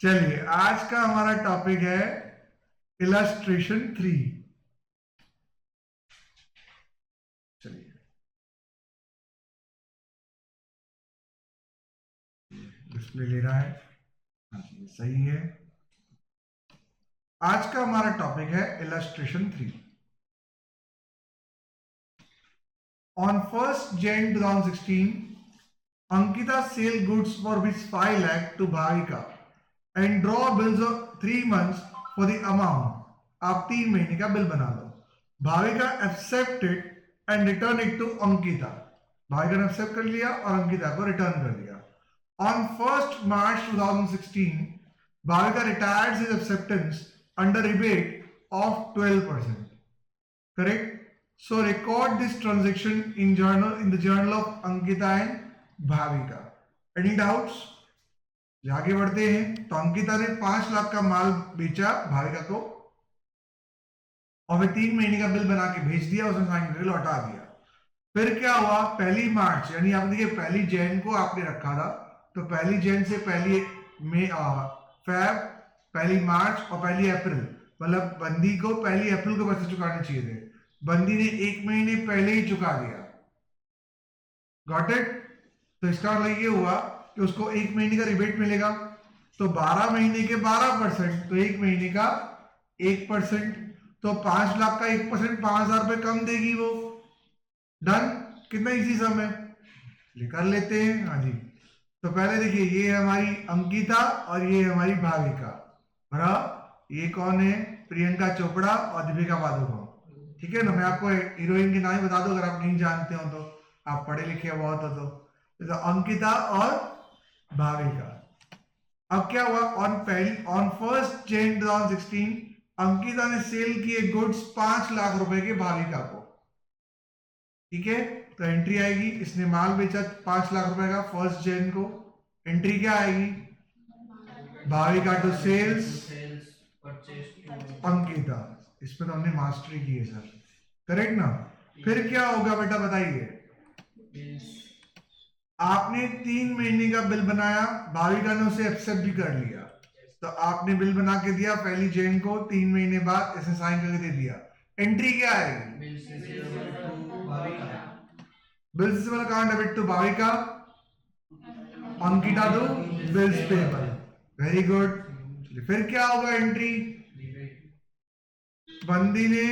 चलिए, आज का हमारा टॉपिक है इलस्ट्रेशन 3। चलिए, डिस्प्ले ले रहा है। हाँ जी, सही है। आज का हमारा टॉपिक है illustration 3। On 1st Jan 2016, Ankita sell goods for rupees 5 lakh to Bhavika and draw bills of 3 months for the amount. आप 3 महीने का बिल बना लो। Bhavika accept it and return it to Ankita. Bhavika ने एक्सेप्ट कर लिया और अंकिता को रिटर्न कर दिया। On 1st March 2016, Bhavika retires his acceptance under rebate of 12%. Correct? So record this transaction in the journal of Ankita and Bhavika. Any doubts? आगे बढ़ते हैं। तो अंकिता ने 5 लाख का माल बेचा भाविका को और फिर 3 महीने का बिल बना के भेज दिया, उसने साइन करके लौटा दिया। फिर क्या हुआ, 1 मार्च यानी आप देखिए 1 जैन को आपने रखा था, तो 1 जैन से 1 फेब, 1 मार्च और 1 अप्रैल, मतलब बंदी को 1 अप्रैल को पैसे चुकाने चाहिए थे। बंदी ने 1 महीने पहले ही चुका दिया। Got it? तो इसका मतलब ये हुआ कि उसको 1 महीने का रिबेट मिलेगा, तो 12 महीने के 12%, तो 1 महीने का 1%, तो 5 लाख का 1% 5,000 रुपए कम देगी वो। डन? कितना इजी सम है, कर लेते हैं। हाँ जी, तो पहले देखिए, ये है हमारी अंकिता और ये है हमारी भाविका। ये कौन है? प्रियंका चोपड़ा और दीपिका पादुकोण। ठीक है ना? मैं आपको हीरोइन के नाम ही बता दूं अगर आप नहीं जानते हो, तो आप पढ़े लिखे बहुत हो तो अंकिता और भाविका। अब क्या हुआ, ऑन 1st Jan 2016 अंकिता ने सेल किए गुड्स 5 लाख रुपए के भाविका को। ठीक है, तो एंट्री आएगी, इसने माल बेचा 5 लाख रुपए का 1st Jan को। एंट्री क्या आएगी? Bhavika to sales Ankita. इसमें तो हमने मास्टरी की है सर, करेक्ट ना? फिर क्या होगा बेटा बताइए? आपने 3 महीने का बिल बनाया, भाविका ने उसे एक्सेप्ट भी कर लिया, तो आपने बिल बना के दिया 1 जैन को, 3 महीने बाद इसे साइन करके दे दिया। एंट्री क्या आएगी? Bill receivable account debit to Bhavika, Ankita to bills payable. Very good. फिर क्या होगा एंट्री? बंदी ने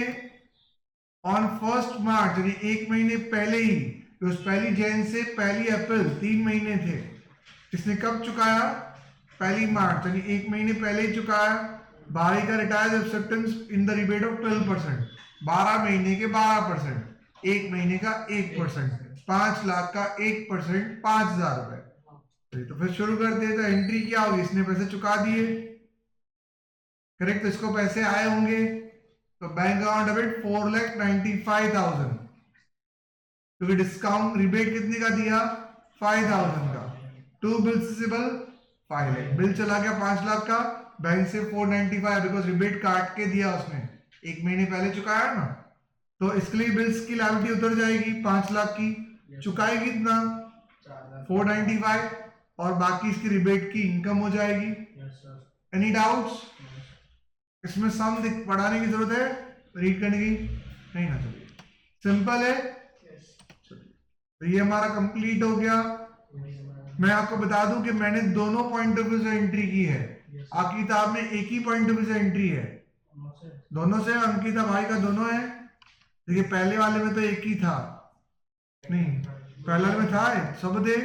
ऑन 1st मार्च यानी 1 महीने पहले ही, तो उस 1 जैन से 1 अप्रैल 3 महीने थे, इसने कब चुकाया? 1 मार्च यानी 1 महीने पहले ही चुकाया। Bhavika retires acceptance in the rebate of 12%, 12 महीने के 12%, 1 महीने का 1%, 5 लाख का 1%, 5,000 रुपए। तो फिर शुरू कर दे, तो एंट्री क्या होगी? इसने पैसे चुका दिए, करेक्ट? तो इसको पैसे आए होंगे, तो बैंक अकाउंट डेबिट 4,95,000, क्योंकि डिस्काउंट रिबेट कितने का दिया? 5,000 का। To bill receivable 5 lakh, bill चला गया 5 लाख का, बैंक से 495, बिकॉज रिबेट काट के दिया उसने, 1 महीने पहले चुकाया ना, तो इसके लिए बिल्स की लायबिलिटी उतर जाएगी 5 लाख की। चुकाएगी कितना? 495, और बाकी इसकी रिबेट की इनकम हो जाएगी। Any doubts? इसमें सम पढ़ाने की जरूरत है, रीड करने की नहीं ना? चलिए, सिंपल है। तो ये हमारा कंप्लीट हो गया। मैं आपको बता दूं कि मैंने दोनों पॉइंट ऑफ व्यू से एंट्री की है, आपकी किताब में एक ही पॉइंट ऑफ व्यू से एंट्री है। दोनों से अंकिता भाई का दोनों है। देखिए, पहले वाले में तो एक ही था, नहीं पहले वाले में था सब दे।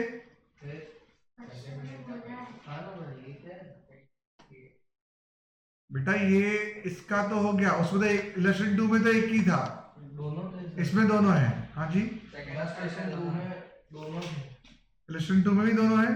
बेटा ये इसका तो हो गया, उसमें तो इलस्ट्रेशन 2 में तो एक ही था, इसमें दोनों है। हाँ जी, इलस्ट्रेशन 2 में भी दोनों है।